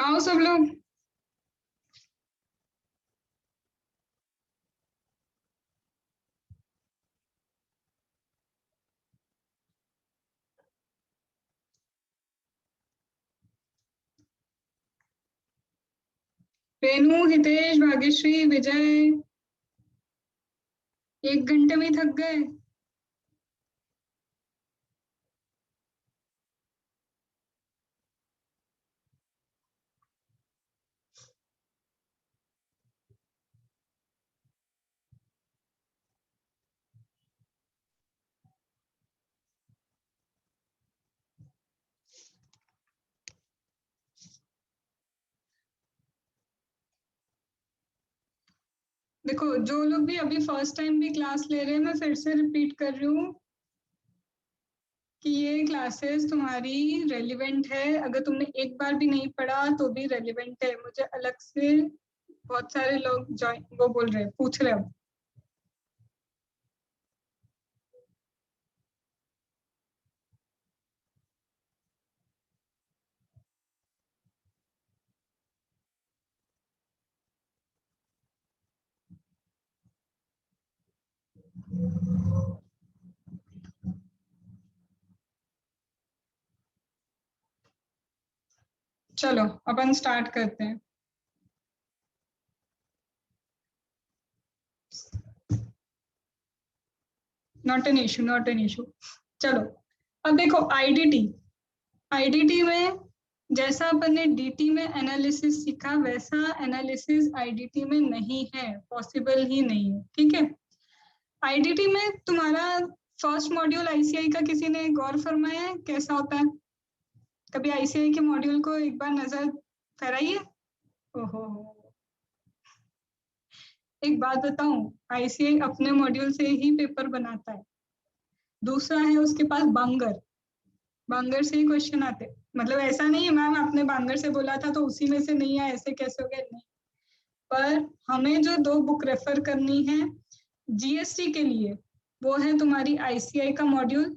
आओ सब लोग। रेनू, हितेश, भाग्यश्री, विजय 1 घंटे में ही थक गए। देखो, जो लोग भी अभी फर्स्ट टाइम भी क्लास ले रहे हैं, मैं फिर से रिपीट कर रही हूँ कि ये क्लासेस तुम्हारी रेलिवेंट है। अगर तुमने एक बार भी नहीं पढ़ा तो भी रेलिवेंट है। मुझे अलग से बहुत सारे लोग ज्वाइन वो बोल रहे हैं, पूछ रहे हो। चलो अपन स्टार्ट करते हैं। Not an issue, not an issue. चलो, अब देखो आईडीटी। आईडीटी में जैसा अपन ने डीटी में एनालिसिस सीखा, वैसा एनालिसिस आईडीटी में नहीं है, पॉसिबल ही नहीं है। ठीक है। आईडीटी में तुम्हारा फर्स्ट मॉड्यूल आईसीआई का किसी ने गौर फरमाया है कैसा होता है? कभी आईसीआई के मॉड्यूल को एक बार नजर फहराइए। ओहो, एक बात बताऊं, आईसीआई अपने मॉड्यूल से ही पेपर बनाता है। दूसरा है उसके पास बांगर। बांगर से ही क्वेश्चन आते। मतलब ऐसा नहीं है मैम आपने बांगर से बोला था तो उसी में से नहीं आया, ऐसे कैसे हो गया? नहीं। पर हमें जो 2 बुक रेफर करनी है जीएसटी के लिए, वो है तुम्हारी आईसीआई का मॉड्यूल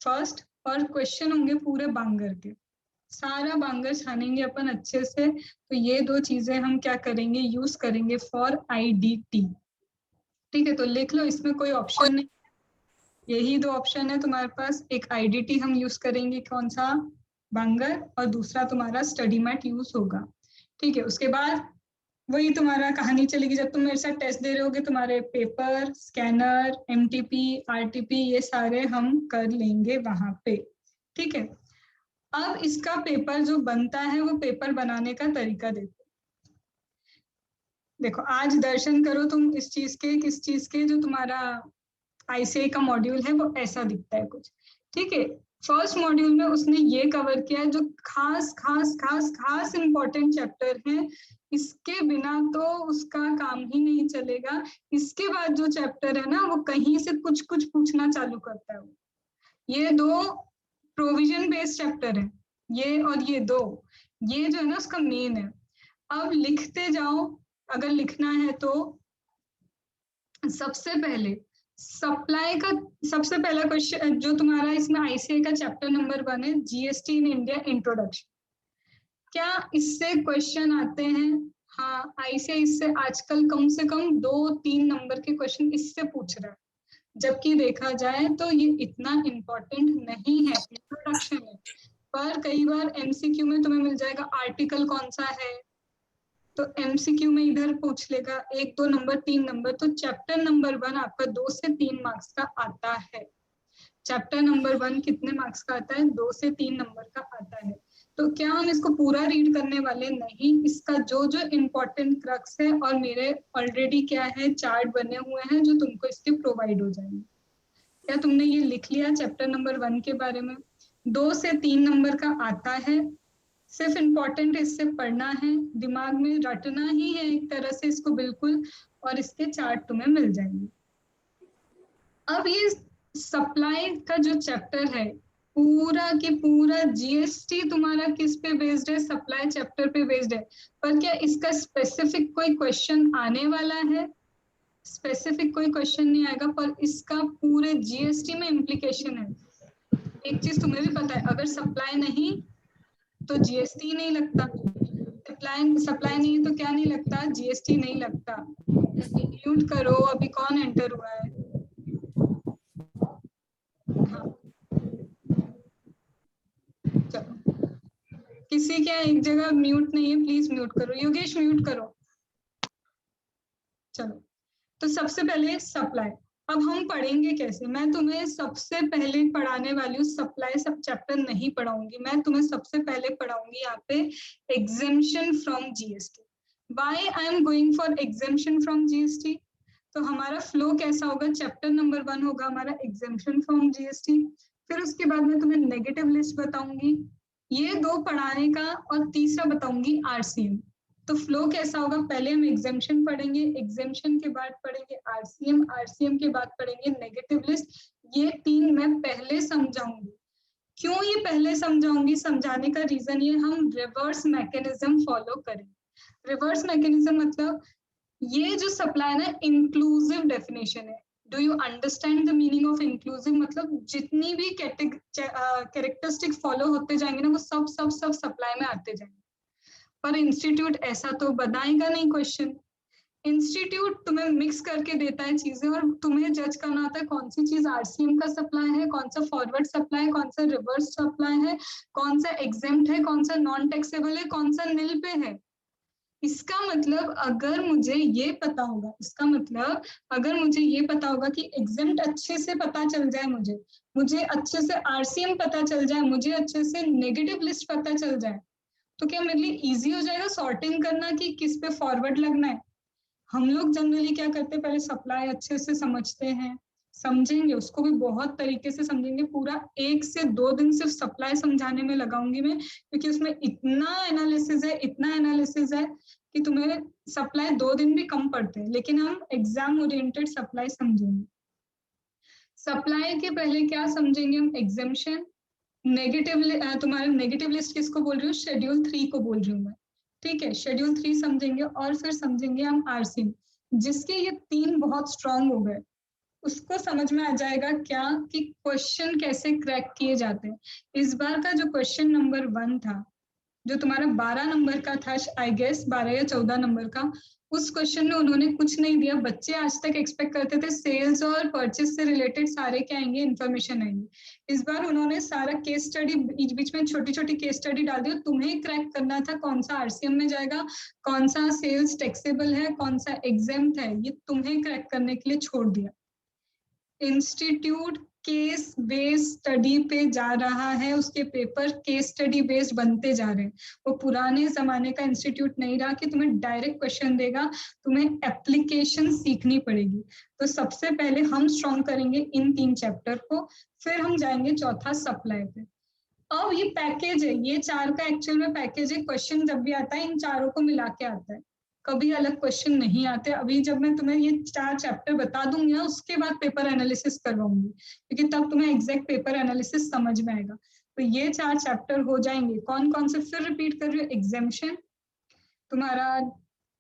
फर्स्ट, और क्वेश्चन होंगे पूरे बांगर के। सारा बांगर छानेंगे अपन अच्छे से। तो ये 2 चीजें हम क्या करेंगे, यूज करेंगे फॉर आईडीटी। ठीक है, तो लिख लो, इसमें कोई ऑप्शन नहीं, यही 2 ऑप्शन है तुम्हारे पास। एक आईडीटी हम यूज करेंगे, कौन सा? बांगर। और दूसरा तुम्हारा स्टडी मैट यूज होगा। ठीक है, उसके बाद वही तुम्हारा कहानी चलेगी। जब तुम मेरे साथ टेस्ट दे रहे होगे, तुम्हारे पेपर, स्कैनर, एमटीपी, आरटीपी, ये सारे हम कर लेंगे वहां पे। ठीक है। अब इसका पेपर जो बनता है, वो पेपर बनाने का तरीका देखो। देखो, आज दर्शन करो तुम इस चीज के, किस चीज के, जो तुम्हारा आईसीआई का मॉड्यूल है वो ऐसा दिखता है कुछ। ठीक है। फर्स्ट मॉड्यूल में उसने ये कवर किया है जो खास खास खास खास इंपॉर्टेंट चैप्टर है। इसके बिना तो उसका काम ही नहीं चलेगा। इसके बाद जो चैप्टर है ना, वो कहीं से कुछ कुछ पूछना चालू करता है। ये 2 प्रोविजन बेस्ड चैप्टर है, ये और ये 2। ये जो है ना उसका मेन है। अब लिखते जाओ, अगर लिखना है तो सबसे पहले सप्लाई का सबसे पहला क्वेश्चन जो तुम्हारा इसमें आईसीआई का चैप्टर नंबर 1 है, जीएसटी इन इंडिया इंट्रोडक्शन। क्या इससे क्वेश्चन आते हैं? हाँ, आईसीआई इससे आजकल कम से कम 2-3 नंबर के क्वेश्चन इससे पूछ रहा है। जबकि देखा जाए तो ये इतना इम्पोर्टेंट नहीं है, इंट्रोडक्शन है। पर कई बार एमसीक्यू में तुम्हें मिल जाएगा आर्टिकल कौन सा है, तो एमसीक्यू में इधर पूछ लेगा 1-2 नंबर, 3 नंबर। तो चैप्टर नंबर 1 आपका 2 से 3 मार्क्स का आता है। चैप्टर नंबर 1 कितने मार्क्स का आता है? 2 से 3 नंबर का आता है। तो क्या हम इसको पूरा रीड करने वाले नहीं, इसका जो जो इम्पोर्टेंट क्रक्स है, और मेरे ऑलरेडी क्या है, चार्ट बने हुए हैं जो तुमको इसके प्रोवाइड हो जाएंगे। क्या तुमने ये लिख लिया चैप्टर नंबर 1 के बारे में? 2 से 3 नंबर का आता है। सिर्फ इम्पोर्टेंट इससे पढ़ना है, दिमाग में रटना ही है एक तरह से इसको बिल्कुल, और इसके चार्ट तुम्हें मिल जाएंगे। अब ये सप्लाई का जो चैप्टर है, पूरा के पूरा जीएसटी तुम्हारा किस पे बेस्ड है? सप्लाई चैप्टर पे बेस्ड है। पर क्या इसका स्पेसिफिक कोई क्वेश्चन आने वाला है? स्पेसिफिक कोई क्वेश्चन नहीं आएगा, पर इसका पूरे जीएसटी में इम्प्लीकेशन है। एक चीज तुम्हें भी पता है, अगर सप्लाई नहीं तो जीएसटी नहीं लगता। सप्लाई नहीं है तो क्या नहीं लगता, जीएसटी नहीं लगता। म्यूट करो, अभी कौन एंटर हुआ है? हाँ चलो, किसी क्या एक जगह म्यूट नहीं है, प्लीज म्यूट करो। योगेश म्यूट करो। चलो, तो सबसे पहले सप्लाई। अब हम पढ़ेंगे कैसे? मैं तुम्हें सबसे पहले पढ़ाने वाली हूँ सप्लाई, सब चैप्टर नहीं पढ़ाऊंगी। मैं तुम्हें सबसे पहले पढ़ाऊंगी यहाँ पे exemption from GST. Why I am going for exemption from GST? तो हमारा फ्लो कैसा होगा? चैप्टर नंबर 1 होगा हमारा एग्जेम्पशन फ्रॉम जीएसटी। फिर उसके बाद मैं तुम्हें नेगेटिव लिस्ट बताऊंगी, ये 2 पढ़ाने का, और तीसरा बताऊंगी आरसीएम। तो फ्लो कैसा होगा? पहले हम एग्जेम्पशन पढ़ेंगे, एग्जेम्पशन के बाद पढ़ेंगे आरसीएम, आरसीएम के बाद पढ़ेंगे नेगेटिव लिस्ट। ये 3 मैं पहले समझाऊंगी। क्यों ये पहले समझाऊंगी? समझाने का रीजन ये, हम रिवर्स मैकेनिज्म फॉलो करेंगे। रिवर्स मैकेनिज्म मतलब ये जो सप्लाई है ना, इंक्लूसिव डेफिनेशन है। Do you understand the meaning of inclusive? मतलब जितनी भी कैरेक्टरिस्टिक फॉलो होते जाएंगे ना, वो सब सब सब सप्लाई में आते जाएंगे। पर इंस्टीट्यूट ऐसा तो बनाएगा नहीं क्वेश्चन। इंस्टीट्यूट तुम्हें मिक्स करके देता है चीजें, और तुम्हें जज करना होता है कौन सी चीज आरसीएम का सप्लाई है, कौन सा फॉरवर्ड सप्लाई है, कौन सा रिवर्स सप्लाई है, कौन सा एग्जेम्प्ट है, कौन सा नॉन टैक्सेबल है, कौन सा निल पे है। इसका मतलब अगर मुझे ये पता होगा, इसका मतलब अगर मुझे ये पता होगा कि एग्जेम्प्ट अच्छे से पता चल जाए, मुझे अच्छे से आरसीएम पता चल जाए, मुझे अच्छे से नेगेटिव लिस्ट पता चल जाए, तो क्या मेरे लिए इजी हो जाएगा सॉर्टिंग करना कि किस पे फॉरवर्ड लगना है। हम लोग जनरली क्या करते हैं, पहले सप्लाई अच्छे से समझते हैं, समझेंगे उसको भी बहुत तरीके से समझेंगे। पूरा 1 से 2 दिन सिर्फ सप्लाई समझाने में लगाऊंगी मैं, क्योंकि उसमें इतना एनालिसिस है, इतना एनालिसिस है कि तुम्हें सप्लाई 2 दिन भी कम पड़ते हैं। लेकिन हम एग्जाम ओरिएंटेड सप्लाई समझेंगे। सप्लाई के पहले क्या समझेंगे हम? एग्जेम्पशन, नेगेटिव, तुम्हारा नेगेटिव लिस्ट किसको बोल रही हूँ? शेड्यूल 3 को बोल रही हूँ मैं। ठीक है, शेड्यूल 3 समझेंगे, और फिर समझेंगे हम आरसीएम। जिसके ये 3 बहुत स्ट्रांग हो गए, उसको समझ में आ जाएगा क्या कि क्वेश्चन कैसे क्रैक किए जाते हैं। इस बार का जो क्वेश्चन नंबर 1 था, जो तुम्हारा 12 नंबर का था, आई गेस 12 या 14 नंबर का, उस क्वेश्चन में उन्होंने कुछ नहीं दिया। बच्चे आज तक एक्सपेक्ट करते थे सेल्स और परचेस से रिलेटेड सारे क्या आएंगे, इन्फॉर्मेशन आएंगे। इस बार उन्होंने सारा केस स्टडी, बीच बीच में छोटी छोटी केस स्टडी डाल दी। तुम्हें क्रैक करना था कौन सा आरसीएम में जाएगा, कौन सा सेल्स टैक्सेबल है, कौन सा एग्जेम्प्ट है, ये तुम्हें क्रैक करने के लिए छोड़ दिया। इंस्टीट्यूट केस बेस्ड स्टडी पे जा रहा है, उसके पेपर केस स्टडी बेस्ड बनते जा रहे हैं। वो पुराने जमाने का इंस्टीट्यूट नहीं रहा कि तुम्हें डायरेक्ट क्वेश्चन देगा, तुम्हें एप्लीकेशन सीखनी पड़ेगी। तो सबसे पहले हम स्ट्रॉन्ग करेंगे इन 3 चैप्टर को, फिर हम जाएंगे चौथा सप्लाई पे। अब ये पैकेज है, ये 4 का एक्चुअल में पैकेज है। क्वेश्चन जब भी आता है इन चारों को मिला के आता है, कभी अलग क्वेश्चन नहीं आते। अभी जब मैं तुम्हें ये 4 चैप्टर बता दूंगी ना, उसके बाद पेपर एनालिसिस करवाऊंगी, क्योंकि तब तुम्हें एग्जैक्ट पेपर एनालिसिस समझ में आएगा। तो ये 4 चैप्टर हो जाएंगे। कौन कौन से? फिर रिपीट कर रही हूँ, एग्जेम्पशन, तुम्हारा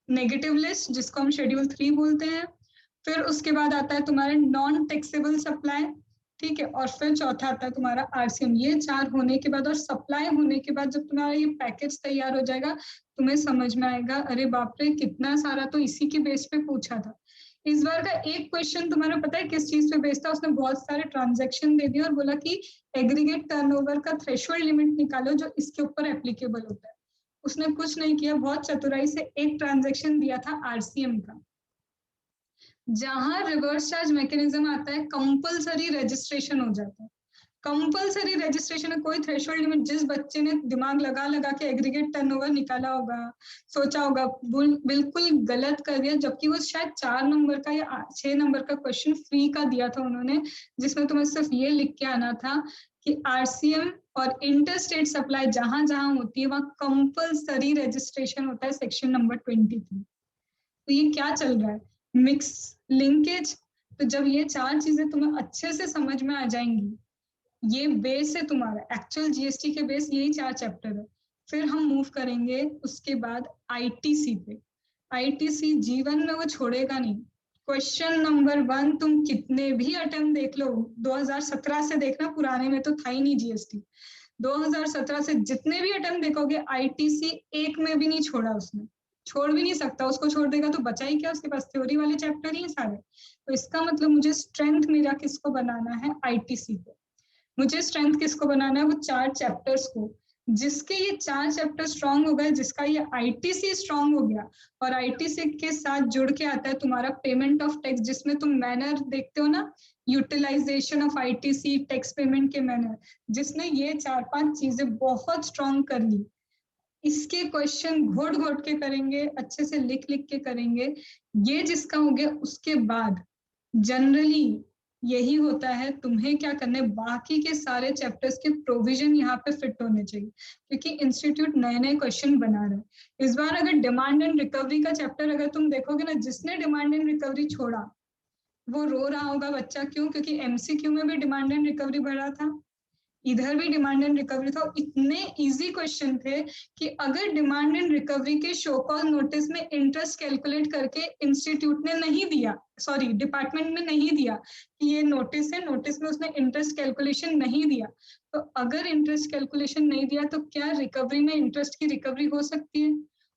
नेगेटिव लिस्ट जिसको हम शेड्यूल 3 बोलते हैं, फिर उसके बाद आता है तुम्हारा नॉन टैक्सेबल सप्लाई, ठीक है, और फिर चौथा आता है तुम्हारा आरसीएम। ये 4 होने के बाद और सप्लाई होने के बाद जब तुम्हारा ये पैकेज तैयार हो जाएगा, तुम्हें समझ में आएगा अरे बाप रे कितना सारा तो इसी के बेस पे पूछा था। इस बार का एक क्वेश्चन तुम्हारा पता है किस चीज पे बेस्ड था? उसने बहुत सारे ट्रांजैक्शन दे दिए और बोला कि एग्रीगेट टर्नओवर का थ्रेशोल्ड लिमिट निकालो जो इसके ऊपर एप्लीकेबल होता है। उसने कुछ नहीं किया, बहुत चतुराई से एक ट्रांजैक्शन दिया था आरसीएम का। जहां रिवर्स चार्ज मैकेनिज्म आता है, कंपलसरी रजिस्ट्रेशन हो जाता है। कंपलसरी रजिस्ट्रेशन है, कोई थ्रेशोल्ड लिमिट। जिस बच्चे ने दिमाग लगा लगा के एग्रीगेट टर्नओवर निकाला होगा, सोचा होगा, बिल्कुल गलत कर दिया। जबकि वो शायद 4 नंबर का या 6 नंबर का क्वेश्चन फ्री का दिया था उन्होंने, जिसमें तुम्हें सिर्फ ये लिख के आना था कि आरसीएम और इंटर स्टेट सप्लाई जहां जहां होती है वहां कंपलसरी रजिस्ट्रेशन होता है, सेक्शन नंबर 23। तो ये क्या चल रहा है? Mix linkage. तो जब ये 4 चीजें तुम्हें अच्छे से समझ में आ जाएंगी, ये बेस है तुम्हारा, एक्चुअल जीएसटी के बेस यही 4 चैप्टर है। फिर हम मूव करेंगे उसके बाद आईटीसी पे। आईटीसी जीवन में वो छोड़ेगा नहीं। क्वेश्चन नंबर 1 तुम कितने भी अटेम्प्ट देख लो, 2017 से देखना, पुराने में तो था ही नहीं जीएसटी। 2017 से जितने भी अटेम्प्ट देखोगे आईटीसी एक में भी नहीं छोड़ा उसने, छोड़ भी नहीं सकता, उसको छोड़ देगा तो बचा ही क्या, उसके पास थ्योरी वाले चैप्टर ही हैं सारे। तो इसका मतलब मुझे स्ट्रेंथ मेरा किसको बनाना है, आईटीसी को। मुझे स्ट्रेंथ किसको बनाना है, वो 4 चैप्टर्स को। जिसके ये 4 चैप्टर स्ट्रांग हो गए, जिसका ये आईटीसी स्ट्रांग हो गया, और आईटीसी के साथ जुड़ के आता है तुम्हारा पेमेंट ऑफ टैक्स, जिसमें तुम मैनर देखते हो ना, utilization of ITC, tax payment के मैनर, जिसने ये 4-5 चीजें बहुत स्ट्रांग कर ली, इसके क्वेश्चन घोट घोट के करेंगे, अच्छे से लिख लिख के करेंगे। ये जिसका हो गया, उसके बाद जनरली यही होता है, तुम्हें क्या करना है, बाकी के सारे चैप्टर्स के प्रोविजन यहाँ पे फिट होने चाहिए, क्योंकि इंस्टीट्यूट नए नए क्वेश्चन बना रहे हैं। इस बार अगर डिमांड एंड रिकवरी का चैप्टर अगर तुम देखोगे ना, जिसने डिमांड एंड रिकवरी छोड़ा वो रो रहा होगा बच्चा, क्यों, क्योंकि एमसीक्यू में भी डिमांड एंड रिकवरी भरा था, इधर भी डिमांड एंड रिकवरी था। इतने इजी क्वेश्चन थे कि अगर डिमांड एंड रिकवरी के शो कॉज नोटिस में इंटरेस्ट कैलकुलेट करके इंस्टीट्यूट ने नहीं दिया, सॉरी डिपार्टमेंट में नहीं दिया कि ये नोटिस है, नोटिस में उसने इंटरेस्ट कैलकुलेशन नहीं दिया, तो अगर इंटरेस्ट कैलकुलेशन नहीं दिया तो क्या रिकवरी में इंटरेस्ट की रिकवरी हो सकती है।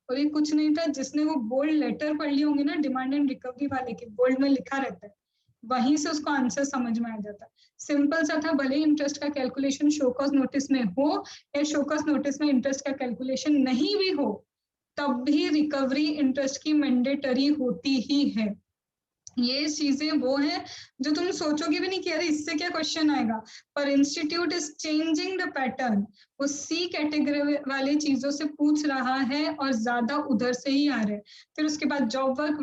और ये कुछ नहीं था, जिसने वो बोल्ड लेटर पढ़ लिए होंगे ना डिमांड एंड रिकवरी वाले के, बोल्ड में लिखा रहता है, वहीं से उसको आंसर समझ में आ जाता है। सिंपल सा था, भले इंटरेस्ट का कैलकुलेशन शो कॉज नोटिस में हो या शो कॉज नोटिस में इंटरेस्ट का कैलकुलेशन नहीं भी हो, तब भी रिकवरी इंटरेस्ट की मैंडेटरी होती ही है। ये चीजें वो है जो तुम सोचोगे भी नहीं कि अरे इससे क्या क्वेश्चन आएगा, पर institute is changing the pattern, वो सी कैटेगरी वाले चीजों से पूछ रहा है और ज्यादा उधर से ही आ रहे हैं। फिर उसके बाद जॉब वर्क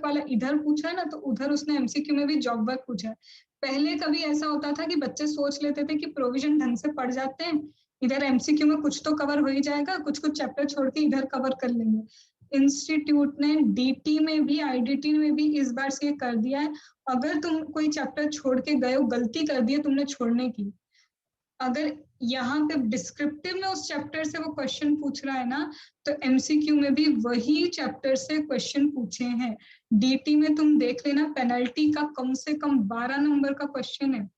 वाला इधर पूछा है ना, तो उधर उसने एमसीक्यू में भी जॉब वर्क पूछा है। पहले कभी ऐसा होता था कि बच्चे सोच लेते थे कि प्रोविजन ढंग से पढ़ जाते हैं, इधर एमसीक्यू में कुछ तो कवर हो ही जाएगा, कुछ कुछ चैप्टर छोड़ के इधर कवर कर लेंगे। इंस्टीट्यूट ने डीटी में भी आईडीटी में भी इस बार से कर दिया है, अगर तुम कोई चैप्टर छोड़ के गए हो, गलती कर दी है तुमने छोड़ने की, अगर यहाँ पे डिस्क्रिप्टिव में उस चैप्टर से वो क्वेश्चन पूछ रहा है ना, तो एमसीक्यू में भी वही चैप्टर से क्वेश्चन पूछे हैं। डीटी में तुम देख लेना, पेनल्टी का कम से कम 12 नंबर का क्वेश्चन है।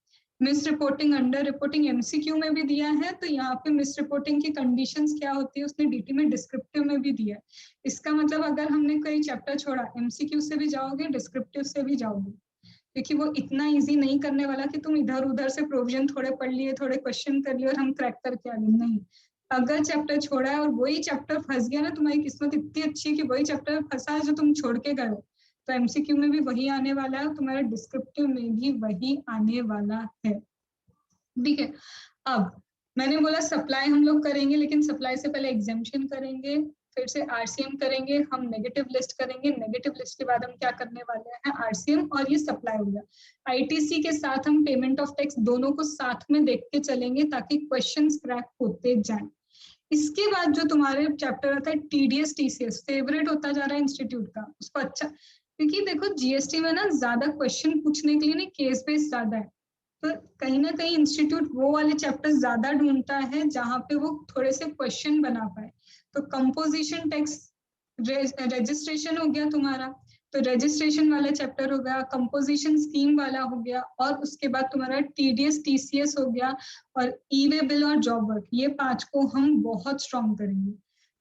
Miss reporting, under reporting MCQ में भी दिया है, तो यहाँ पे मिस रिपोर्टिंग की कंडीशंस क्या होती है उसने डीटी में डिस्क्रिप्टिव में भी दिया है। इसका मतलब अगर हमने कोई चैप्टर छोड़ा, एमसीक्यू से भी जाओगे, डिस्क्रिप्टिव से भी जाओगे, क्योंकि वो इतना इजी नहीं करने वाला कि तुम इधर उधर से प्रोविजन थोड़े पढ़ लिए, थोड़े क्वेश्चन कर लिए और हम क्रैक करके आ गए, नहीं। अगर चैप्टर छोड़ा है और वही चैप्टर फंस गया ना, तुम्हारी किस्मत इतनी अच्छी है कि वही चैप्टर फंसा है जो तुम छोड़ के गए, तो एमसीक्यू में भी वही आने वाला है, तुम्हारे डिस्क्रिप्टिव में भी वही आने वाला है। ठीक है, अब मैंने बोला सप्लाई हम लोग करेंगे, लेकिन सप्लाई से पहले एग्जामिशन करेंगे, फिर से आरसीएम करेंगे, हम नेगेटिव लिस्ट करेंगे, नेगेटिव लिस्ट के बाद हम क्या करने वाले हैं, आरसीएम, और ये सप्लाई हो गया। आईटीसी के साथ हम पेमेंट ऑफ टैक्स दोनों को साथ में देख के चलेंगे ताकि क्वेश्चंस क्रैक होते जाएं। इसके बाद जो तुम्हारे चैप्टर आता है टीडीएस टीसीएस, फेवरेट होता जा रहा है इंस्टीट्यूट का, उसको अच्छा, क्योंकि देखो जीएसटी में ना ज्यादा क्वेश्चन पूछने के लिए ना केस बेस ज्यादा है, तो कहीं ना कहीं इंस्टीट्यूट वो वाले चैप्टर ज्यादा ढूंढता है जहां पे वो थोड़े से क्वेश्चन बना पाए। तो कंपोजिशन टैक्स रजिस्ट्रेशन हो गया तुम्हारा, तो रजिस्ट्रेशन वाला चैप्टर हो गया, कंपोजिशन स्कीम वाला हो गया, और उसके बाद तुम्हारा टीडीएस टीसीएस हो गया, और ई वे बिल और जॉब वर्क, ये 5 को हम बहुत स्ट्रॉन्ग करेंगे।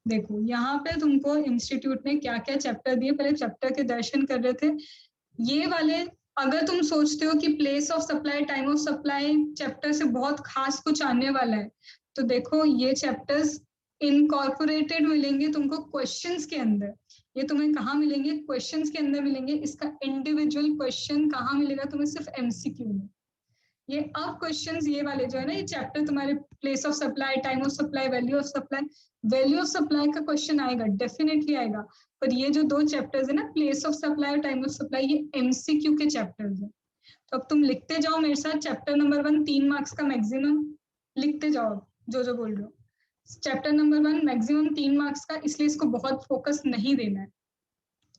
देखो यहाँ पे तुमको इंस्टीट्यूट ने क्या क्या चैप्टर दिए, पहले चैप्टर के दर्शन कर रहे थे। ये वाले, अगर तुम सोचते हो कि place of supply, time of supply chapter से बहुत खास कुछ आने वाला है, तो देखो ये चैप्टर्स इनकॉर्पोरेटेड मिलेंगे तुमको क्वेश्चंस के अंदर। ये तुम्हें कहाँ मिलेंगे, क्वेश्चंस के अंदर मिलेंगे। इसका इंडिविजुअल क्वेश्चन कहाँ मिलेगा तुम्हें, सिर्फ एमसीक्यू में। ये अब क्वेश्चंस ये वाले जो है ना, ये चैप्टर तुम्हारे place of supply, time of supply, value of supply, value of supply का क्वेश्चन आएगा, डेफिनेटली आएगा। पर ये जो 2 चैप्टर्स है ना, प्लेस ऑफ सप्लाई और टाइम ऑफ सप्लाई, ये एमसीक्यू के चैप्टर्स हैं। तो अब तुम लिखते जाओ मेरे साथ, चैप्टर नंबर 1 3 मार्क्स का मैक्सिमम, लिखते जाओ जो बोल रहे हो। चैप्टर नंबर 1 मैक्सिमम 3 मार्क्स का, इसलिए इसको बहुत फोकस नहीं देना है,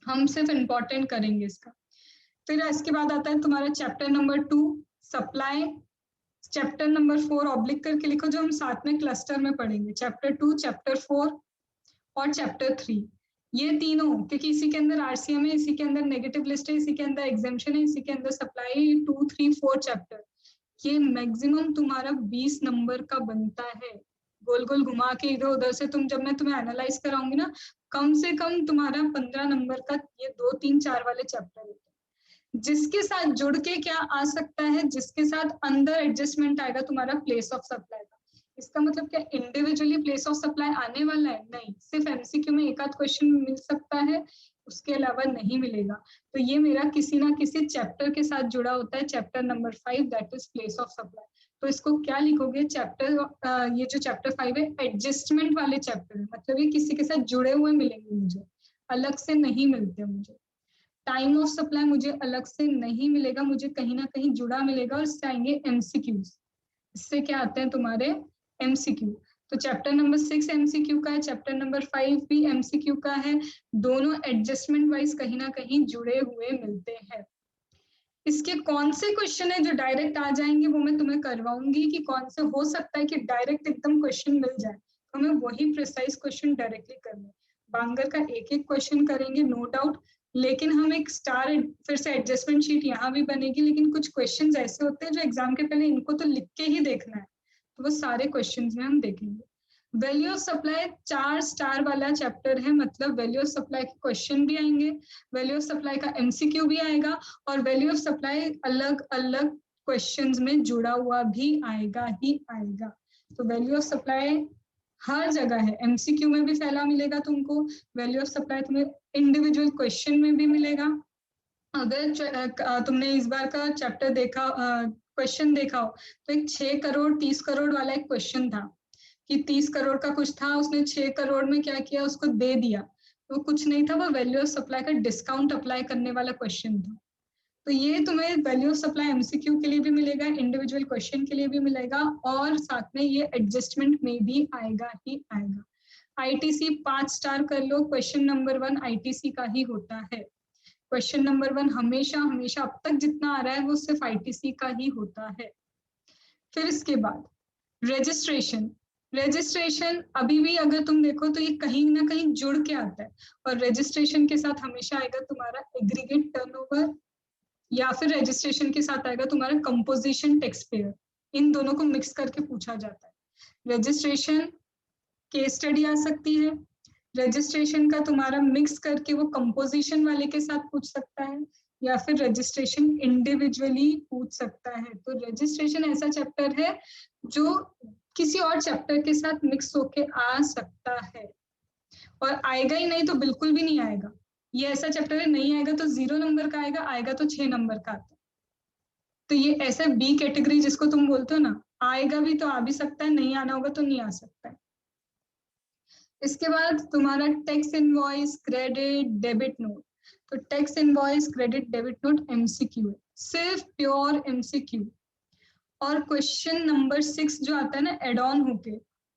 हम सिर्फ इम्पोर्टेंट करेंगे इसका। फिर इसके बाद आता है तुम्हारा chapter number 2 supply, chapter number 4 oblique करके लिखो, जो हम साथ में क्लस्टर में पढ़ेंगे, चैप्टर 2, चैप्टर 4 और चैप्टर 3। ये तीनों, क्योंकि इसी के अंदर आरसीएम है, इसी के अंदर नेगेटिव लिस्ट है, इसी के अंदर एग्जाम्पशन है, इसी के अंदर सप्लाई, 2, 3, 4 चैप्टर, ये मैक्सिमम तुम्हारा 20 नंबर का बनता है। गोल गोल घुमा के इधर उधर से जब मैं तुम्हें एनालाइज कराऊंगी ना, कम से कम तुम्हारा 15 नंबर का ये 2 3 4 वाले चैप्टर होते हैं। जिसके साथ जुड़ के क्या आ सकता है, जिसके साथ अंदर एडजस्टमेंट आएगा तुम्हारा प्लेस ऑफ सप्लाई का। इसका मतलब क्या इंडिविजुअली प्लेस ऑफ सप्लाई आने वाला है? नहीं, सिर्फ एमसीक्यू में एक आध क्वेश्चन मिल सकता है, उसके अलावा नहीं मिलेगा। तो ये मेरा किसी ना किसी चैप्टर के साथ जुड़ा होता है, chapter number 5 that is place of supply. तो इसको क्या लिखोगे, चैप्टर ये जो चैप्टर 5 है एडजस्टमेंट वाले चैप्टर है, मतलब ये किसी के साथ जुड़े हुए मिलेंगे मुझे, अलग से नहीं मिलते मुझे। टाइम ऑफ सप्लाई मुझे अलग से नहीं मिलेगा, मुझे कहीं ना कहीं जुड़ा मिलेगा, और इससे आएंगे एमसीक्यूज। इससे क्या आते हैं तुम्हारे एमसीक्यू। तो चैप्टर नंबर 6 एमसीक्यू का है, चैप्टर नंबर 5 भी एमसीक्यू का है। दोनों एडजस्टमेंट वाइज कहीं ना कहीं जुड़े हुए मिलते हैं। इसके कौन से क्वेश्चन है जो डायरेक्ट आ जाएंगे वो मैं तुम्हें करवाऊंगी, कि कौन से हो सकता है कि डायरेक्ट एकदम क्वेश्चन मिल जाए, तो हमें वही प्रिसाइज क्वेश्चन डायरेक्टली करना है। बांगर का एक एक क्वेश्चन करेंगे नो डाउट, लेकिन हम एक स्टार फिर से एडजस्टमेंट शीट यहाँ भी बनेगी, लेकिन कुछ क्वेश्चंस ऐसे होते हैं जो एग्जाम के पहले इनको तो लिख के ही देखना है, तो वो सारे क्वेश्चंस में हम देखेंगे। वैल्यू ऑफ सप्लाई 4 स्टार वाला चैप्टर है, मतलब वैल्यू ऑफ सप्लाई के क्वेश्चन भी आएंगे, वैल्यू ऑफ सप्लाई का एमसीक्यू भी आएगा, और वैल्यू ऑफ सप्लाई अलग अलग क्वेश्चंस में जुड़ा हुआ भी आएगा ही आएगा। तो वैल्यू ऑफ सप्लाई हर जगह है, एमसीक्यू में भी फैला मिलेगा तुमको, वैल्यू ऑफ सप्लाई तुम्हें इंडिविजुअल क्वेश्चन में भी मिलेगा। अगर तुमने इस बार का चैप्टर देखा, क्वेश्चन देखा हो, तो एक 6 करोड़ 30 करोड़ वाला एक क्वेश्चन था, कि 30 करोड़ का कुछ था, उसने 6 करोड़ में क्या किया, उसको दे दिया। तो कुछ नहीं था, वो वैल्यू ऑफ सप्लाई का डिस्काउंट अप्लाई करने वाला क्वेश्चन था। तो ये तुम्हें वैल्यू ऑफ सप्लाई एमसीक्यू के लिए भी मिलेगा, इंडिविजुअल क्वेश्चन के लिए भी मिलेगा, और साथ में ये एडजस्टमेंट में भी आएगा ही आएगा। आईटीसी 5 स्टार कर लो, क्वेश्चन नंबर 1 आईटीसी का ही होता है। क्वेश्चन नंबर 1 हमेशा हमेशा अब तक जितना आ रहा है वो सिर्फ आईटीसी का ही होता है। फिर इसके बाद रजिस्ट्रेशन। रजिस्ट्रेशन अभी भी अगर तुम देखो तो ये कहीं ना कहीं जुड़ के आता है, और रजिस्ट्रेशन के साथ हमेशा आएगा तुम्हारा एग्रीगेट टर्नओवर, या फिर रजिस्ट्रेशन के साथ आएगा तुम्हारा कंपोजिशन टैक्स पेयर। इन दोनों को मिक्स करके पूछा जाता है। रजिस्ट्रेशन केस स्टडी आ सकती है, रजिस्ट्रेशन का तुम्हारा मिक्स करके वो कंपोजिशन वाले के साथ पूछ सकता है, या फिर रजिस्ट्रेशन इंडिविजुअली पूछ सकता है। तो रजिस्ट्रेशन ऐसा चैप्टर है जो किसी और चैप्टर के साथ मिक्स होके आ सकता है, और आएगा ही नहीं तो बिल्कुल भी नहीं आएगा। ये ऐसा चैप्टर है, नहीं आएगा तो 0 नंबर का आएगा, आएगा तो 6 नंबर का आता है। तो ये ऐसा बी कैटेगरी जिसको तुम बोलते हो ना, आएगा भी तो आ भी सकता है, नहीं आना होगा तो नहीं आ सकता है। इसके बाद तुम्हारा tax invoice, credit, debit note. तो tax invoice, credit, debit note MCQ है, सिर्फ प्योर एमसीक्यू। और क्वेश्चन नंबर 6 जो आता है ना एड ऑन होके,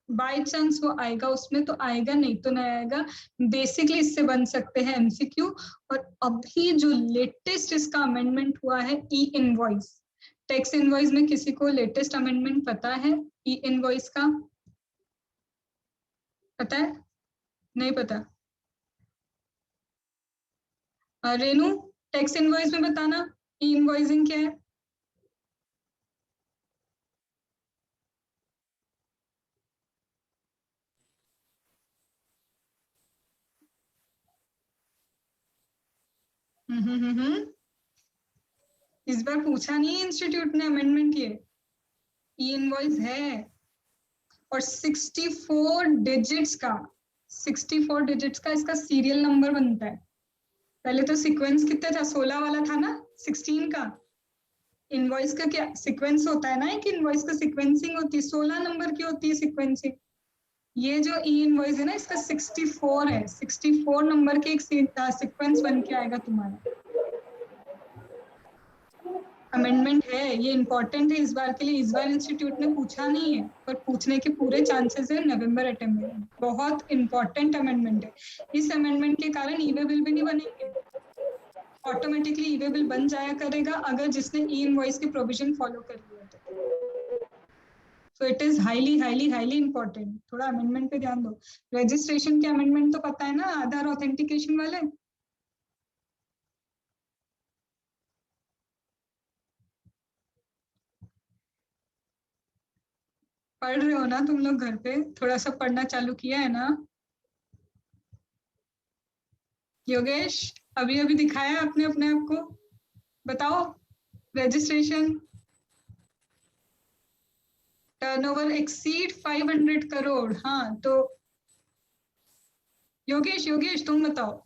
बाय चांस वो आएगा उसमें तो आएगा, नहीं तो नहीं आएगा। बेसिकली इससे बन सकते हैं एमसीक्यू। और अभी जो लेटेस्ट इसका अमेंडमेंट हुआ है ई इनवॉइस, टैक्स इनवॉइस में किसी को लेटेस्ट अमेंडमेंट पता है ई इनवॉइस का? पता है? नहीं पता? रेनू, टैक्स इनवॉइस में बताना ई इनवॉइसिंग क्या है। हम्म। इस बार पूछा नहीं है इंस्टीट्यूट ने अमेंडमेंट, ये ई इनवॉइस है, और 64 डिजिट्स का, 64 डिजिट्स का इसका सीरियल नंबर बनता है। पहले तो सीक्वेंस कितने था, 16 वाला था ना, 16 का। इनवॉइस का क्या सीक्वेंस होता है ना, कि इनवॉइस का सीक्वेंसिंग होती है, 16 नंबर की होती है सीक्वेंसिंग। ये जो ई इनवॉइस है ना इसका 64 है, 64 नंबर के एक सीक्वेंस बन के आएगा तुम्हारा। अमेंडमेंट है, ये इंपॉर्टेंट है इस बार के लिए। इस बार इंस्टीट्यूट ने पूछा नहीं है, पर पूछने के पूरे चांसेस है नवंबर अटेम्प्ट में। बहुत इंपॉर्टेंट अमेंडमेंट है। इस अमेंडमेंट के कारण ईवे बिल भी नहीं बनेंगे, ऑटोमेटिकली ईवे बिल बन जाया करेगा अगर जिसने ई इनवॉइस के प्रोविजन फॉलो कर लिया तो it is highly highly highly important. थोड़ा अमेंडमेंट पे ध्यान दो। रजिस्ट्रेशन के अमेंडमेंट तो पता है ना, आधार ऑथेंटिकेशन वाले। पढ़ रहे हो ना तुम लोग घर पे? थोड़ा सा पढ़ना चालू किया है ना? योगेश, अभी अभी दिखाया आपने अपने आप को? बताओ। Registration, turnover exceed 500 crore. हाँ तो योगेश, योगेश तुम बताओ।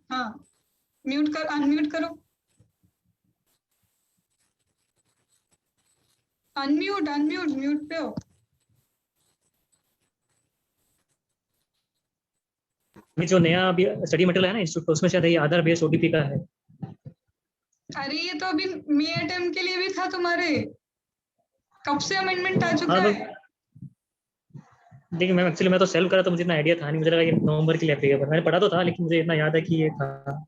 हाँ, म्यूट कर, अनम्यूट करो। अनम्यूट, अनम्यूट, म्यूट पे हो। जो नया अभी स्टडी मटेरियल है ना इंस्टीट्यूट, उसमें शायद ये आधार बेस्ड ओटीपी का है। अरे ये तो अभी मे अटेम्प्ट के लिए भी था तुम्हारे, कब से अमेंडमेंट आ चुका हाँ है? देखिए मैम, एक्चुअली मैं तो सेल्फ करा तो मुझे इतना आइडिया था नहीं, मुझे लगा कि नवंबर के लिए एप्लीकेबल। मैंने पढ़ा तो था लेकिन मुझे इतना याद है कि ये था।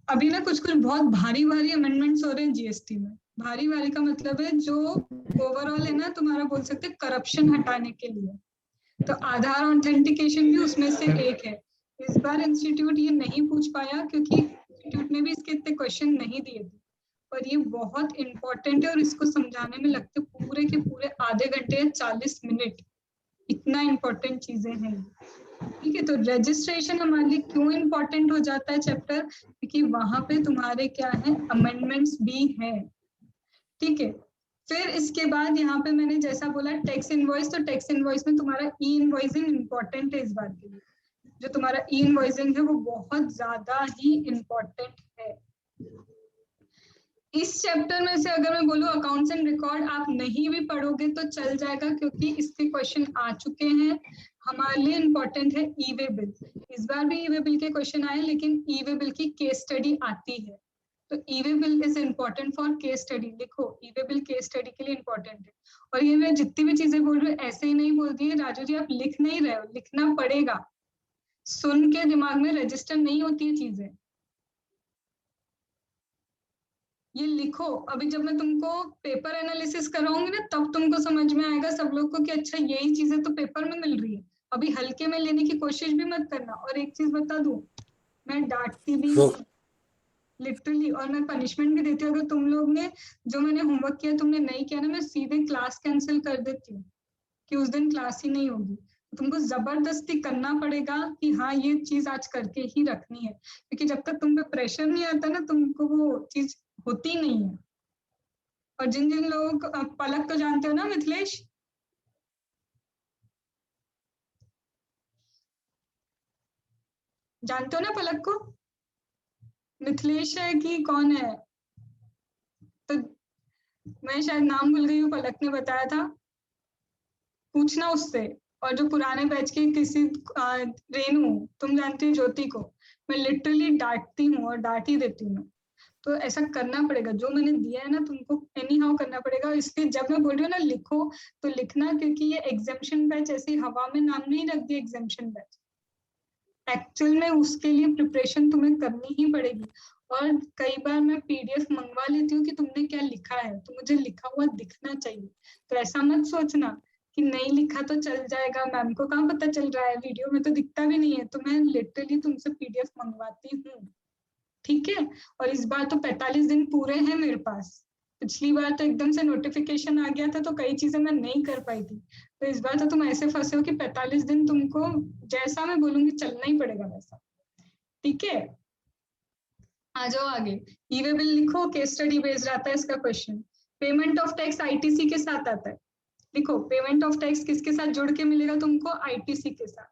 अभी ना कुछ कुछ बहुत भारी भारी अमेंडमेंट्स हो रहे हैं जीएसटी में। भारी भारी का मतलब है जो ओवरऑल है ना, तुम्हारा बोल सकते हैं करप्शन हटाने के लिए। तो आधार ऑथेंटिकेशन भी उसमें से एक है। इस बार इंस्टीट्यूट ये नहीं पूछ पाया क्योंकि इंस्टीट्यूट ने भी इसके इतने क्वेश्चन नहीं दिए थे, पर ये बहुत इंपॉर्टेंट है और इसको समझाने में लगते पूरे के पूरे आधे घंटे या 40 मिनट। इतना इंपॉर्टेंट चीजें हैं। ठीक है, तो रजिस्ट्रेशन हमारे लिए क्यों इंपॉर्टेंट हो जाता है चैप्टर? क्योंकि वहां पे तुम्हारे क्या है, अमेंडमेंट्स भी हैं। ठीक है, फिर इसके बाद यहाँ पे मैंने जैसा बोला टैक्स इनवॉइस, तो टैक्स इनवॉइस में तुम्हारा ई इनवॉइसिंग इंपॉर्टेंट है इस बार के लिए। जो तुम्हारा ई इनवॉइसिंग है वो बहुत ज्यादा ही इंपॉर्टेंट है। इस चैप्टर में से अगर मैं बोलूं अकाउंट्स एंड रिकॉर्ड आप नहीं भी पढ़ोगे तो चल जाएगा, क्योंकि इसके क्वेश्चन आ चुके हैं। हमारे लिए इंपॉर्टेंट है ई वे बिल। इस बार भी ई वे बिल के क्वेश्चन आए, लेकिन ई वे बिल की केस स्टडी आती है। तो e way bill is important for case study. लिखो, e way bill case study के लिए इम्पोर्टेंट है। और ये मैं जितनी भी चीजें बोल रही हूँ ऐसे ही नहीं बोलती है राजू जी, आप लिख नहीं रहे हो, लिखना पड़ेगा। सुन के दिमाग में रजिस्टर नहीं होती है चीजें, ये लिखो। अभी जब मैं तुमको पेपर एनालिसिस कराऊंगी ना, तब तुमको समझ में आएगा सब लोग को कि अच्छा यही चीजें तो पेपर में मिल रही है। अभी हल्के में लेने की कोशिश भी मत करना। और एक चीज बता दूं, मैं डांटती भी हूँ लिटरली, और मैं पनिशमेंट भी देती हूँ। अगर तुम लोग ने जो मैंने होमवर्क किया तुमने नहीं किया ना, मैं सीधे क्लास कैंसिल कर देती हूँ कि उस दिन क्लास ही नहीं होगी। तुमको जबरदस्ती करना पड़ेगा कि हाँ ये चीज आज करके ही रखनी है, क्योंकि जब तक तुम पे प्रेशर नहीं आता ना, तुमको वो चीज होती नहीं है। और जिन जिन लोगों को पलक को जानते हो ना, मिथिलेश, जानते हो ना पलक को? मिथिलेश है कि कौन है? तो मैं शायद नाम भूल गई हूँ, पलक ने बताया था, पूछना उससे। और जो पुराने बैच के किसी रेनू, तुम जानती हो ज्योति को, मैं लिटरली डांटती हूँ और डांट ही देती हूँ। तो ऐसा करना पड़ेगा, जो मैंने दिया है ना तुमको एनी हाउ करना पड़ेगा। इसलिए जब मैं बोल रही हूँ ना लिखो, तो लिखना, क्योंकि ये एग्जामिशन बैच ऐसी हवा में नाम नहीं रख दिया एग्जामिशन बैच। एक्चुअल में उसके लिए प्रिपरेशन तुम्हें करनी ही पड़ेगी। और कई बार मैं पीडीएफ मंगवा लेती हूँ कि तुमने क्या लिखा है, तो मुझे लिखा हुआ दिखना चाहिए। तो ऐसा मत सोचना कि नहीं लिखा तो चल जाएगा, मैम को कहाँ पता चल रहा है, वीडियो में तो दिखता भी नहीं है। तो मैं लिटरली तुमसे पीडीएफ मंगवाती हूँ। ठीक है, और इस बार तो 45 दिन पूरे हैं मेरे पास। पिछली बार तो एकदम से नोटिफिकेशन आ गया था तो कई चीजें मैं नहीं कर पाई थी। तो इस बार तो तुम ऐसे फंसे हो कि 45 दिन तुमको जैसा मैं बोलूंगी चलना ही पड़ेगा वैसा। ठीक है, आ जाओ आगे। ई वे बिल लिखो, केस स्टडी बेस्ड आता है इसका question. Payment of tax ITC के साथ आता है। लिखो, पेमेंट ऑफ टैक्स किसके साथ जुड़ के मिलेगा तुमको? आईटीसी के साथ।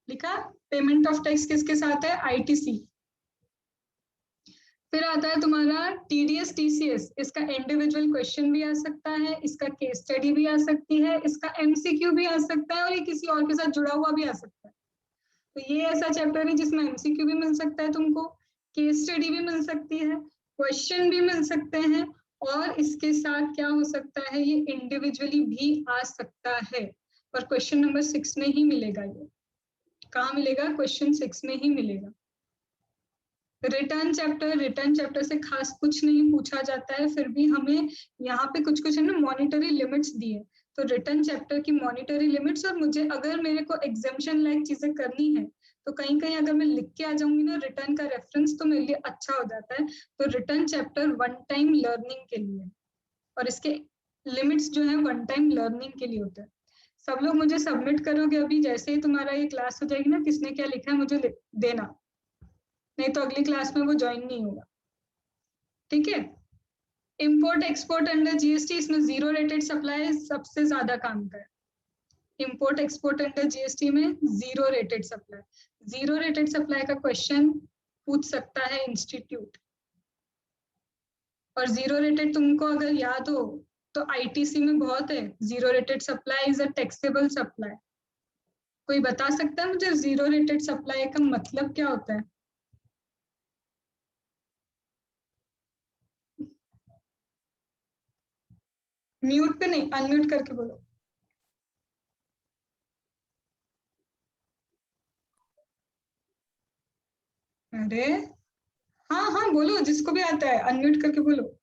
लिखा, पेमेंट ऑफ टैक्स किसके साथ है? आईटीसी। फिर आता है तुम्हारा टीडीएस टीसीएस। इसका इंडिविजुअल क्वेश्चन भी आ सकता है, इसका केस स्टडी भी आ सकती है, इसका एमसीक्यू भी आ सकता है, और ये किसी और के साथ जुड़ा हुआ भी आ सकता है। तो ये ऐसा चैप्टर है जिसमें एमसीक्यू भी मिल सकता है तुमको, केस स्टडी भी मिल सकती है, क्वेश्चन भी मिल सकते हैं, और इसके साथ क्या हो सकता है, ये इंडिविजुअली भी आ सकता है। पर क्वेश्चन नंबर 6 में ही मिलेगा। ये कहाँ मिलेगा? क्वेश्चन 6 में ही मिलेगा। रिटर्न चैप्टर से खास कुछ नहीं पूछा जाता है, फिर भी हमें यहाँ पे कुछ कुछ है ना मॉनिटरी लिमिट्स दिए। तो रिटर्न चैप्टर की मॉनिटरी लिमिट्स, और मुझे अगर मेरे को एग्जाम्पशन लाइक चीजें करनी है तो कहीं कहीं अगर मैं लिख के आ जाऊंगी ना रिटर्न का रेफरेंस तो मेरे लिए अच्छा हो जाता है। तो return chapter one time learning के लिए, और इसके लिमिट्स जो है वन टाइम लर्निंग के लिए होते हैं। सब लोग मुझे सबमिट करोगे अभी, जैसे ही तुम्हारा ये क्लास हो जाएगी ना, किसने क्या लिखा है मुझे देना, नहीं तो अगली क्लास में वो ज्वाइन नहीं होगा, ठीक है। इंपोर्ट एक्सपोर्ट अंडर जीएसटी, इसमें जीरो रेटेड सप्लाई सबसे ज्यादा काम का है। इंपोर्ट एक्सपोर्ट अंडर जीएसटी में zero rated supply, zero rated supply का क्वेश्चन पूछ सकता है इंस्टीट्यूट। और जीरो रेटेड तुमको अगर याद हो तो आईटीसी में बहुत है, zero rated supply is a taxable supply. कोई बता सकता है मुझे जीरो रेटेड सप्लाई का मतलब क्या होता है? म्यूट पे नहीं, अनम्यूट करके बोलो। अरे हाँ हाँ बोलो, जिसको भी आता है अनम्यूट करके बोलो।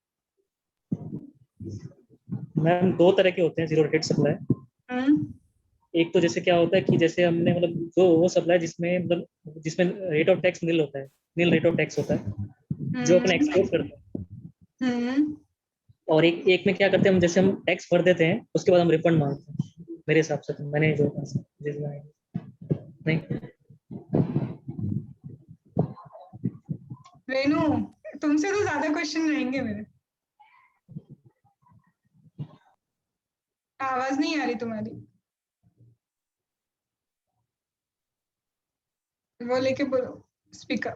मैम दो तरह के होते हैं जीरो रेटेड सप्लाई। एक तो जैसे क्या होता है कि जैसे हमने मतलब जो वो सप्लाई जिसमें मतलब जिसमें रेट ऑफ टैक्स नील होता है, नील रेट ऑफ टैक्स होता है जो अपने एक्सपोर्ट करते हैं। और एक एक में क्या करते हैं हम, जैसे हम टैक्स भर देते हैं उसके बाद हम रिफंड मांगते हैं। मेरे हिसाब से तो मैंने जो नहीं। रेनू, तुमसे तो ज्यादा क्वेश्चन रहेंगे मेरे। आवाज नहीं आ रही तुम्हारी, वो लेके बोलो स्पीकर।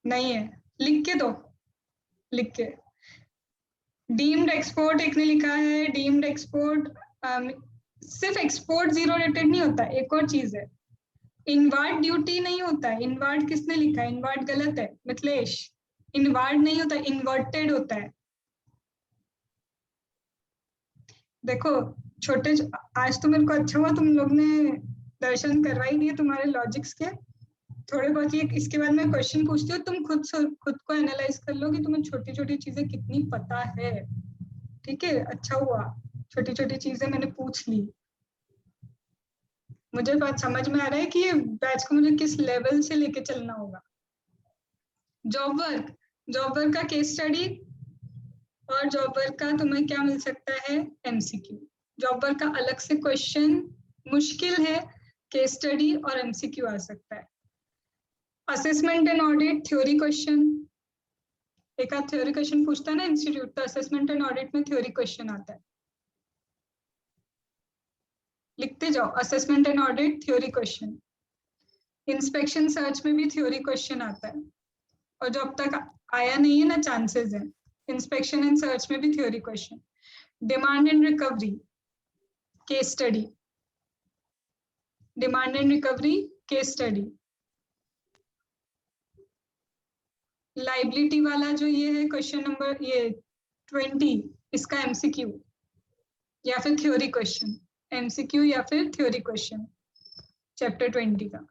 नहीं है, लिख के दो, लिख के। डीम्ड एक्सपोर्ट एक ने लिखा है, डीम्ड एक्सपोर्ट सिर्फ एक्सपोर्ट जीरो रेटेड नहीं होता, एक और चीज है, इनवार्ड ड्यूटी नहीं होता है। इनवार्ड किसने लिखा है? इनवार्ड गलत है मिथिलेश, इनवार्ड नहीं होता, इन्वर्टेड होता है। देखो छोटे, आज तो मेरे को अच्छा हुआ तुम लोग ने दर्शन करवा ही दिए तुम्हारे लॉजिक्स के थोड़े बहुत। ये इसके बाद मैं क्वेश्चन पूछती हूँ, तुम खुद को एनालाइज कर लो कि तुम्हें छोटी छोटी चीजें कितनी पता है। ठीक है, अच्छा हुआ छोटी छोटी चीजें मैंने पूछ ली। मुझे बात समझ में आ रहा है कि ये बैच को मुझे किस लेवल से लेके चलना होगा। जॉब वर्क, जॉब वर्क का केस स्टडी, और जॉब वर्क का तुम्हें क्या मिल सकता है? एमसीक्यू। जॉब वर्क का अलग से क्वेश्चन मुश्किल है, केस स्टडी और एमसीक्यू आ सकता है। Assessment and audit theory question, एक आध थ्योरी क्वेश्चन पूछता है ना इंस्टीट्यूट, तो असेसमेंट एंड ऑडिट में थ्योरी क्वेश्चन आता है। लिखते जाओ, assessment and audit theory question. Inspection search में भी थ्योरी क्वेश्चन आता है, और जो अब तक आया नहीं है ना, चांसेस है। इंस्पेक्शन एंड सर्च में भी theory question. Demand and recovery case study, demand and recovery case study. Liability वाला जो ये है क्वेश्चन नंबर ये 20, इसका एमसीक्यू या फिर थ्योरी क्वेश्चन, एमसीक्यू या फिर थ्योरी क्वेश्चन चैप्टर 20 का।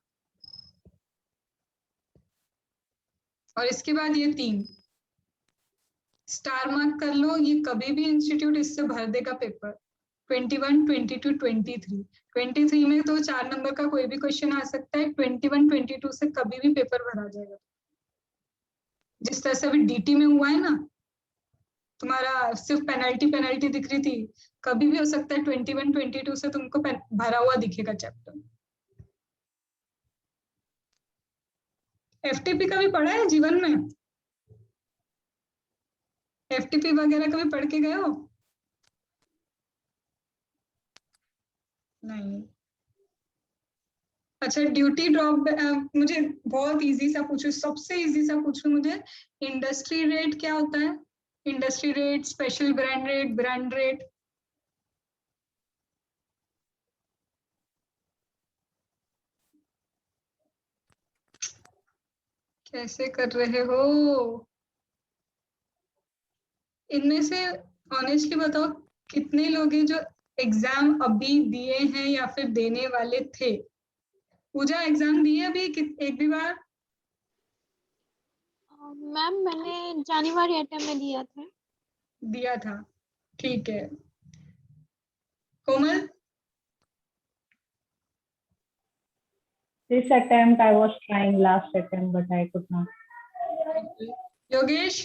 और इसके बाद ये 3 स्टार मार्क कर लो, ये कभी भी इंस्टीट्यूट इससे भर देगा पेपर। 21, 22, 23, 23 में तो 4 नंबर का कोई भी क्वेश्चन आ सकता है, 21, 22 से कभी भी पेपर भरा जाएगा। जिस तरह से अभी डीटी में हुआ है ना, तुम्हारा सिर्फ पेनल्टी पेनल्टी दिख रही थी, कभी भी हो सकता है 21, 22 से तुमको भरा हुआ दिखेगा चैप्टर। एफटीपी का भी पढ़ा है जीवन में? एफटीपी वगैरह कभी पढ़ के गए हो? नहीं। अच्छा, ड्यूटी ड्रॉप, मुझे बहुत इजी सा पूछो, सबसे इजी सा पूछो मुझे, इंडस्ट्री रेट क्या होता है? Industry rate, special brand rate, brand rate. कैसे कर रहे हो? इनमें से ऑनेस्टली बताओ कितने लोग हैं जो एग्जाम अभी दिए हैं या फिर देने वाले थे? पूजा एग्जाम दी है अभी एक भी बार? मैम मैंने जनवरी अटेम्प्ट में दिया था। दिया था, ठीक है। कोमल? This attempt I was trying last attempt, but I could not. Yogesh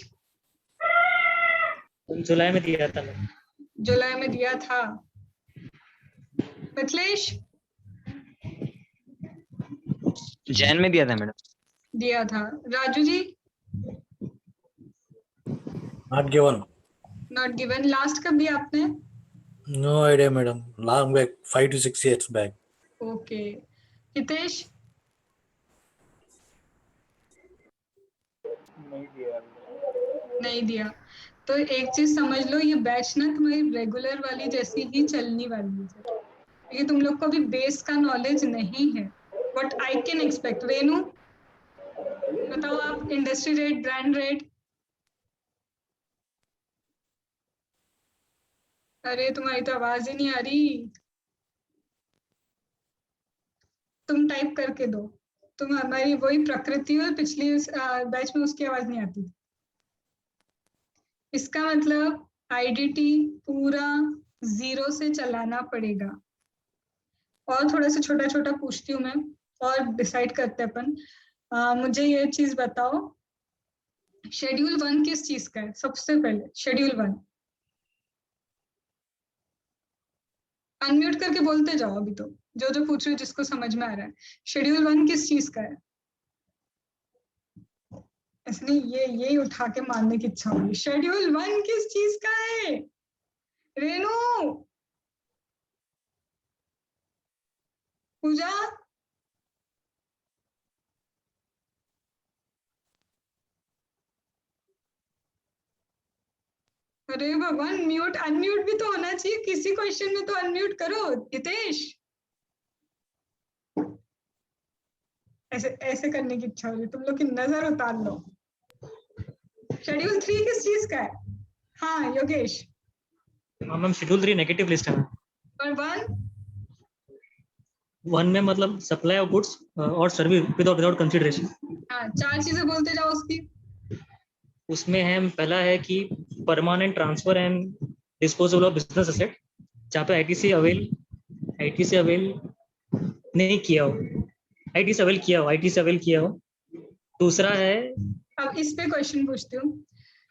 जुलाई में दिया था मैंने। जुलाई में दिया था। मिथिलेश जैन में दिया था मैडम। दिया था। Raju ji Not given. Not given. Last कब दिया आपने? No idea, madam. Long back, 5 to 6 years back. Okay. Hitesh नहीं दिया। तो एक चीज समझ लो, ये बैच ना तुम्हारी रेगुलर वाली जैसी ही चलनी वाली है, क्योंकि तुम लोग को अभी बेस का नॉलेज नहीं है। What I can expect. Renu बताओ आप, इंडस्ट्री रेट, ब्रांड रेट। अरे तुम्हारी तो आवाज ही नहीं आ रही, तुम टाइप करके दो। तुम हमारी वही प्रकृति हो, पिछली बैच में उसकी आवाज नहीं आती। इसका मतलब आईडीटी पूरा 0 से चलाना पड़ेगा। और थोड़ा सा छोटा छोटा पूछती हूँ मैं, और डिसाइड करते अपन। मुझे ये चीज बताओ, शेड्यूल 1 किस चीज का है? सबसे पहले शेड्यूल 1 अनम्यूट करके बोलते जाओ अभी, तो जो जो पूछ रहे हो जिसको समझ में आ रहा है। शेड्यूल 1 किस चीज का है? इसलिए ये उठा के मारने की इच्छा होगी। शेड्यूल 1 किस चीज का है? रेनू, पूजा, अरे भगवान, म्यूट अनम्यूट भी तो होना चाहिए किसी क्वेश्चन में, तो अनम्यूट करो। हितेश, ऐसे ऐसे करने की इच्छा हो रही, तुम लोग की नजर उतार लो। शेड्यूल 3 किस चीज का है? हाँ योगेश। हाँ मैम, शेड्यूल 3 नेगेटिव लिस्ट है। और 1 में मतलब सप्लाई ऑफ गुड्स और सर्विस विदाउट कंसीडरेशन। हाँ, 4 चीजें बोलते जाओ उसकी। उसमें है, पहला है कि permanent transfer and disposal of business asset, जहाँ पे आईटीसी अवेल नहीं किया हो, आईटीसी अवेल किया हो। दूसरा है, अब इस पे क्वेश्चन पूछती हूँ।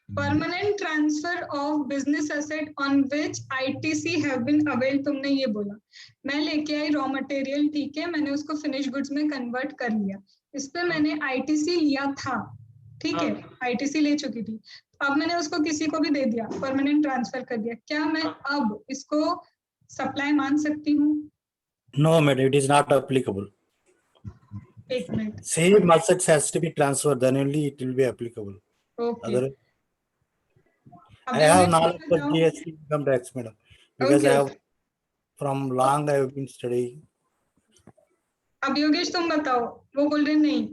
Permanent transfer of business asset on which ITC have been availed, तुमने ये बोला। मैं लेके आई रॉ मटेरियल, ठीक है, मैंने उसको फिनिश गुड्स में कन्वर्ट कर लिया। इस पे मैंने आईटीसी लिया था, ठीक है, आईटीसी ले चुकी थी। अब मैंने उसको किसी को भी दे दिया, परमानेंट ट्रांसफर कर दिया। क्या मैं अब इसको सप्लाई मान सकती हूँ? No, madam, it is not applicable. एक minute. Same assets has to be transferred, then only it will be applicable. Okay. Other, I have knowledge of GST income tax, madam, because I have from long I have been studying. अब योगेश तुम बताओ, वो बोल रहे नहीं,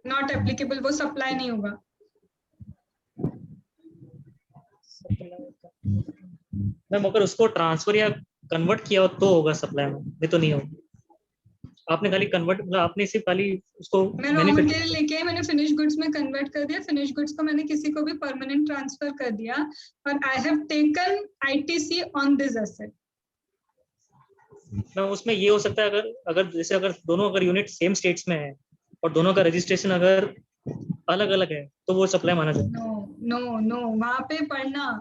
not applicable, वो supply नहीं होगा। मैम अगर उसको ट्रांसफर या कन्वर्ट किया हो तो होगा सप्लाई में, नहीं तो नहीं होगा। आपने खाली कन्वर्ट, मतलब आपने सिर्फ खाली उसको मैं रॉ मटेरियल लेके आई, मैंने फिनिश गुड्स में कन्वर्ट कर दिया, फिनिश गुड्स को मैंने किसी को भी परमानेंट ट्रांसफर कर दिया, और I have taken ITC on this asset. ना उसमें ये हो सकता है, अगर जैसे अगर दोनों अगर यूनिट सेम स्टेट्स में है और दोनों का रजिस्ट्रेशन अगर अलग अलग है तो वो सप्लाई माना जाए। नो, वहां पे पढ़ना,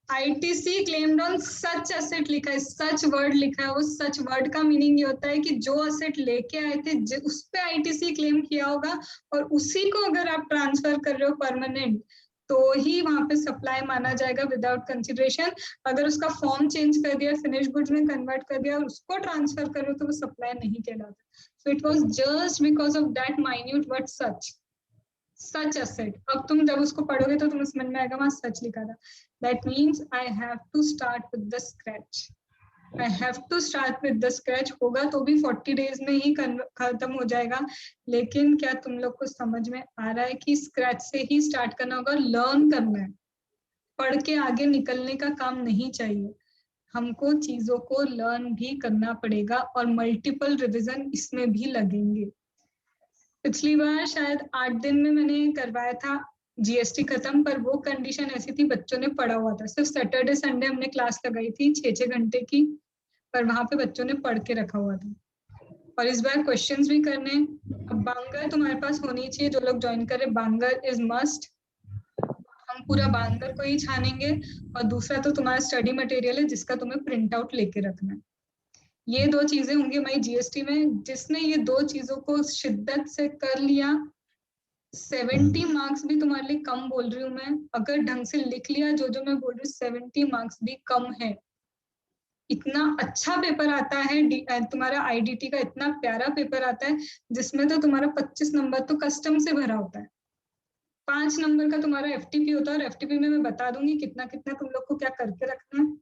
ITC claimed on such asset लिखा है, सच वर्ड लिखा है। वो सच वर्ड का मीनिंग ये होता है कि जो असेट लेके आए थे उस पे ITC क्लेम किया होगा, और उसी को अगर आप ट्रांसफर कर रहे हो परमानेंट, तो ही वहां पे सप्लाई माना जाएगा विदाउट कंसिडरेशन। अगर उसका फॉर्म चेंज कर दिया, फिनिश गुड्स में कन्वर्ट कर दिया और उसको ट्रांसफर कर रहे हो, तो वो सप्लाई नहीं कहलाता। So it was just because of that minute word such asset. अब तुम जब उसको पढ़ोगे तो तुम्हें समझ में आएगा वहां सच लिखा था। That means I have to start with the scratch. होगा तो भी 40 डेज में ही खत्म हो जाएगा। लेकिन क्या तुम लोग को समझ में आ रहा है कि स्क्रैच से ही स्टार्ट करना होगा, लर्न करना है, पढ़ के आगे निकलने का काम नहीं चाहिए। हमको चीजों को लर्न भी करना पड़ेगा, और मल्टीपल रिविजन इसमें भी लगेंगे। पिछली बार शायद 8 दिन में मैंने करवाया था जीएसटी खत्म, पर वो कंडीशन ऐसी थी, बच्चों ने पढ़ा हुआ था। सिर्फ सैटरडे संडे हमने क्लास लगाई थी 6-6 घंटे की, पर वहां पे बच्चों ने पढ़ के रखा हुआ था। और इस बार क्वेश्चंस भी करने हैं। अब बांगर तुम्हारे पास होनी चाहिए, जो लोग ज्वाइन कर रहे, बांगर इज मस्ट। हम पूरा बांगर को ही छानेंगे। और दूसरा तो तुम्हारा स्टडी मटेरियल है जिसका तुम्हें प्रिंट आउट लेके रखना है। ये 2 चीजें होंगी हमारी जीएसटी में। जिसने ये 2 चीजों को शिद्दत से कर लिया, 70 मार्क्स भी तुम्हारे लिए कम बोल रही हूँ मैं, अगर ढंग से लिख लिया जो मैं बोल रही हूँ, 70 मार्क्स भी कम है। इतना अच्छा पेपर आता है तुम्हारा आईडीटी का, इतना प्यारा पेपर आता है जिसमें तो तुम्हारा 25 नंबर तो कस्टम से भरा होता है, 5 नंबर का तुम्हारा एफटीपी होता है। और एफटीपी में मैं बता दूंगी कितना कितना तुम लोग को क्या करके रखना है।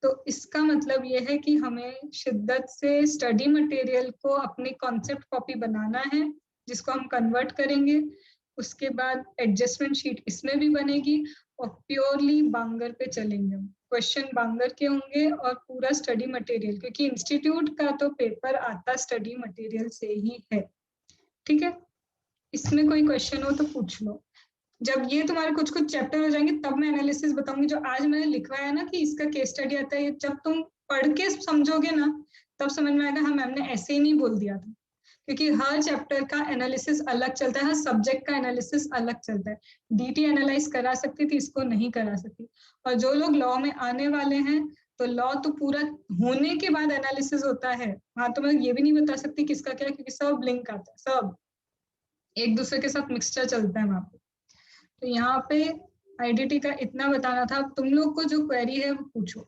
तो इसका मतलब ये है कि हमें शिद्दत से स्टडी मटेरियल को अपनी कॉन्सेप्ट कॉपी बनाना है, जिसको हम कन्वर्ट करेंगे। उसके बाद एडजस्टमेंट शीट इसमें भी बनेगी और प्योरली बांगर पे चलेंगे। क्वेश्चन बांगर के होंगे और पूरा स्टडी मटेरियल, क्योंकि इंस्टीट्यूट का तो पेपर आता स्टडी मटेरियल से ही है। ठीक है, इसमें कोई क्वेश्चन हो तो पूछ लो। जब ये तुम्हारे कुछ कुछ चैप्टर हो जाएंगे तब मैं एनालिसिस बताऊंगी। जो आज मैंने लिखवाया ना कि इसका केस स्टडी आता है, जब तुम पढ़ के समझोगे ना तब समझ में आएगा हाँ मैम ने ऐसे ही नहीं बोल दिया था। क्योंकि हर चैप्टर का एनालिसिस अलग चलता है, हर सब्जेक्ट का एनालिसिस अलग चलता है। डीटी एनालाइज करा सकती थी, इसको नहीं करा सकती। और जो लोग लॉ में आने वाले हैं तो लॉ तो पूरा होने के बाद एनालिसिस होता है। हाँ, तो मैं ये भी नहीं बता सकती किसका क्या, क्योंकि सब लिंक आता है, सब एक दूसरे के साथ मिक्सचर चलता है वहां पे। तो यहाँ पे आईडीटी का इतना बताना था। तुम लोग को जो क्वेरी है वो पूछो।